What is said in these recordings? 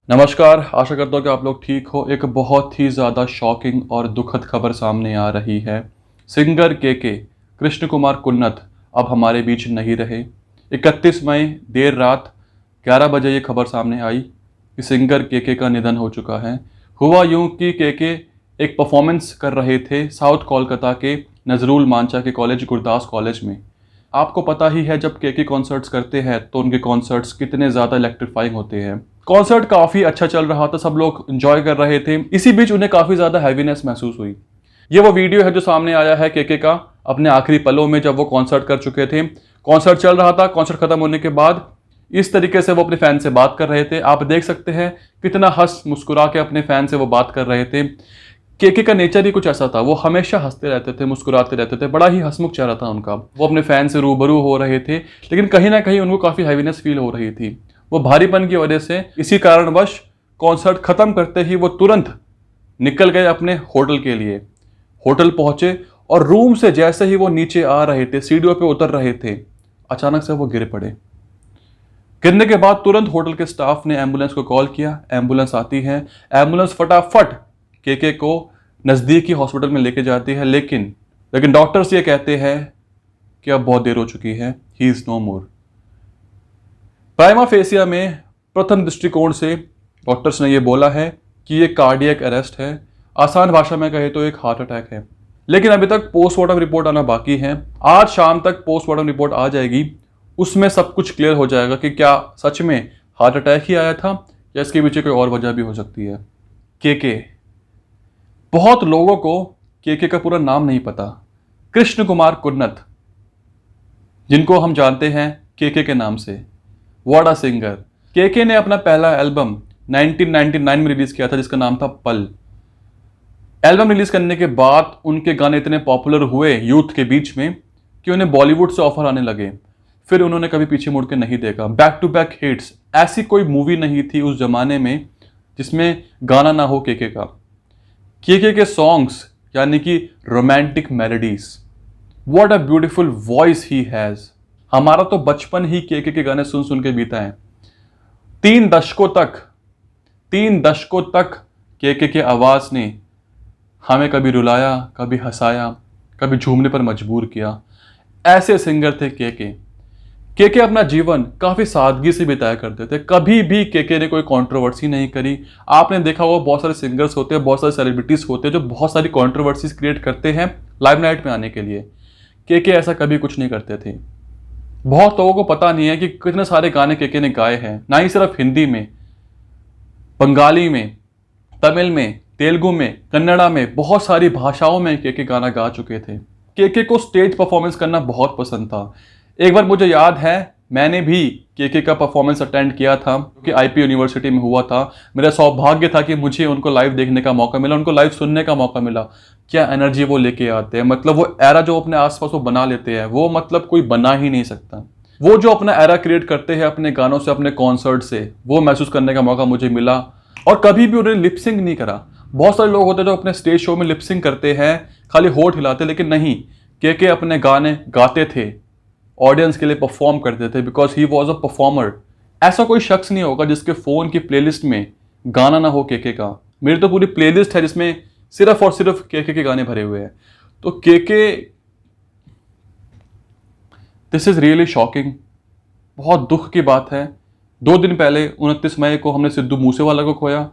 नमस्कार, आशा करता हूँ कि आप लोग ठीक हो। एक बहुत ही ज़्यादा शॉकिंग और दुखद खबर सामने आ रही है। सिंगर के कृष्ण कुमार कुन्नत अब हमारे बीच नहीं रहे। 31 मई देर रात 11 बजे ये खबर सामने आई कि सिंगर के का निधन हो चुका है। हुआ यूं कि के एक परफॉर्मेंस कर रहे थे साउथ कोलकाता के नजरुल मांचा के कॉलेज गुरदास कॉलेज में। आपको पता ही है जब के कॉन्सर्ट्स करते हैं तो उनके कॉन्सर्ट्स कितने ज़्यादा इलेक्ट्रीफाइंग होते हैं। कॉन्सर्ट काफ़ी अच्छा चल रहा था, सब लोग एंजॉय कर रहे थे। इसी बीच उन्हें काफ़ी ज़्यादा हैवीनेस महसूस हुई। ये वो वीडियो है जो सामने आया है के का अपने आखिरी पलों में, जब वो कॉन्सर्ट कर चुके थे। कॉन्सर्ट चल रहा था, कॉन्सर्ट खत्म होने के बाद इस तरीके से वो अपने फैन से बात कर रहे थे। आप देख सकते हैं कितना हंस मुस्कुरा के अपने फैन से वो बात कर रहे थे। के का नेचर ही कुछ ऐसा था, वो हमेशा हंसते रहते थे, मुस्कुराते रहते थे, बड़ा ही हंसमुख चेहरा था उनका। वो अपने फैन से रूबरू हो रहे थे, लेकिन कहीं ना कहीं उनको काफ़ी हैवीनेस फील हो रही थी। वो भारीपन की वजह से इसी कारणवश कॉन्सर्ट खत्म करते ही वो तुरंत निकल गए अपने होटल के लिए। होटल पहुंचे और रूम से जैसे ही वो नीचे आ रहे थे, सीढ़ियों पे उतर रहे थे, अचानक से वो गिर पड़े। गिरने के बाद तुरंत होटल के स्टाफ ने एम्बुलेंस को कॉल किया। एम्बुलेंस आती है, एम्बुलेंस फटाफट के को नज़दीकी हॉस्पिटल में लेके जाती है, लेकिन डॉक्टर्स ये कहते हैं कि अब बहुत देर हो चुकी है, he is no more. Prima facie में प्रथम दृष्टिकोण से डॉक्टर्स ने यह बोला है कि यह कार्डियक अरेस्ट है। आसान भाषा में कहे तो एक हार्ट अटैक है, लेकिन अभी तक पोस्टमार्टम रिपोर्ट आना बाकी है। आज शाम तक पोस्टमार्टम रिपोर्ट आ जाएगी, उसमें सब कुछ क्लियर हो जाएगा कि क्या सच में हार्ट अटैक ही आया था या इसके पीछे कोई और वजह भी हो सकती है। के बहुत लोगों को के का पूरा नाम नहीं पता। कृष्ण कुमार कुन्नत, जिनको हम जानते हैं के नाम से, व्हाट अ सिंगर। के ने अपना पहला एल्बम 1999 में रिलीज किया था जिसका नाम था पल। एल्बम रिलीज करने के बाद उनके गाने इतने पॉपुलर हुए यूथ के बीच में कि उन्हें बॉलीवुड से ऑफर आने लगे। फिर उन्होंने कभी पीछे मुड़ के नहीं देखा। बैक टू बैक हिट्स, ऐसी कोई मूवी नहीं थी उस जमाने में जिसमें गाना ना हो के का। के सॉन्ग्स यानी कि romantic melodies, what a beautiful voice he has. हमारा तो बचपन ही के गाने सुन सुन के बीता है। 3 दशकों तक के आवाज ने हमें कभी रुलाया, कभी हंसाया, कभी झूमने पर मजबूर किया। ऐसे सिंगर थे के अपना जीवन काफी सादगी से बिताया करते थे। कभी भी के ने कोई कंट्रोवर्सी नहीं करी। आपने देखा होगा बहुत सारे सिंगर्स होते हैं, बहुत सारे सेलिब्रिटीज होते हैं जो बहुत सारी कंट्रोवर्सीज क्रिएट करते हैं लाइमलाइट में आने के लिए। के ऐसा कभी कुछ नहीं करते थे। बहुत लोगों को पता नहीं है कि कितने सारे गाने के ने गाए हैं, ना ही सिर्फ हिंदी में, बंगाली में, तमिल में, तेलुगु में, कन्नड़ा में, बहुत सारी भाषाओं में के गाना गा चुके थे। के को स्टेज परफॉर्मेंस करना बहुत पसंद था। एक बार मुझे याद है मैंने भी के का परफॉर्मेंस अटेंड किया था, क्योंकि आईपी यूनिवर्सिटी में हुआ था। मेरा सौभाग्य था कि मुझे उनको लाइव देखने का मौका मिला, उनको लाइव सुनने का मौका मिला। क्या एनर्जी वो लेके आते हैं, मतलब वो एरा जो अपने आसपास वो बना लेते हैं, वो मतलब कोई बना ही नहीं सकता। वो जो अपना एरा क्रिएट करते हैं अपने गानों से, अपने कॉन्सर्ट से, वो महसूस करने का मौका मुझे मिला। और कभी भी उन्होंने लिपसिंग नहीं करा। बहुत सारे लोग होते हैं जो अपने स्टेज शो में लिपसिंग करते हैं, खाली होठ हिलाते, लेकिन नहीं, के अपने गाने गाते थे, ऑडियंस के लिए परफॉर्म करते थे, because he was a performer. ऐसा कोई शख्स नहीं होगा जिसके फोन की प्लेलिस्ट में गाना ना हो के का। मेरी तो पूरी प्लेलिस्ट है जिसमें सिर्फ और सिर्फ के गाने भरे हुए हैं। तो के दिस इज रियली शॉकिंग, बहुत दुख की बात है। 2 दिन पहले 29 मई को हमने सिद्धू मूसेवाला को खोया,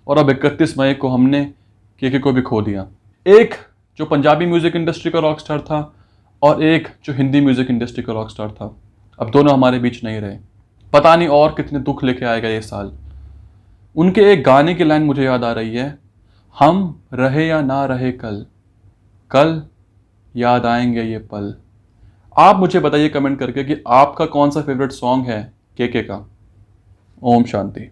और अब 31 मई को हमने के को भी खो दिया। एक जो पंजाबी म्यूजिक इंडस्ट्री का रॉक स्टार था और एक जो हिंदी म्यूजिक इंडस्ट्री का रॉक स्टार था, अब दोनों हमारे बीच नहीं रहे। पता नहीं और कितने दुख लेके आएगा ये साल। उनके एक गाने की लाइन मुझे याद आ रही है, हम रहे या ना रहे कल, कल याद आएंगे ये पल। आप मुझे बताइए कमेंट करके कि आपका कौन सा फेवरेट सॉन्ग है के का। ओम शांति।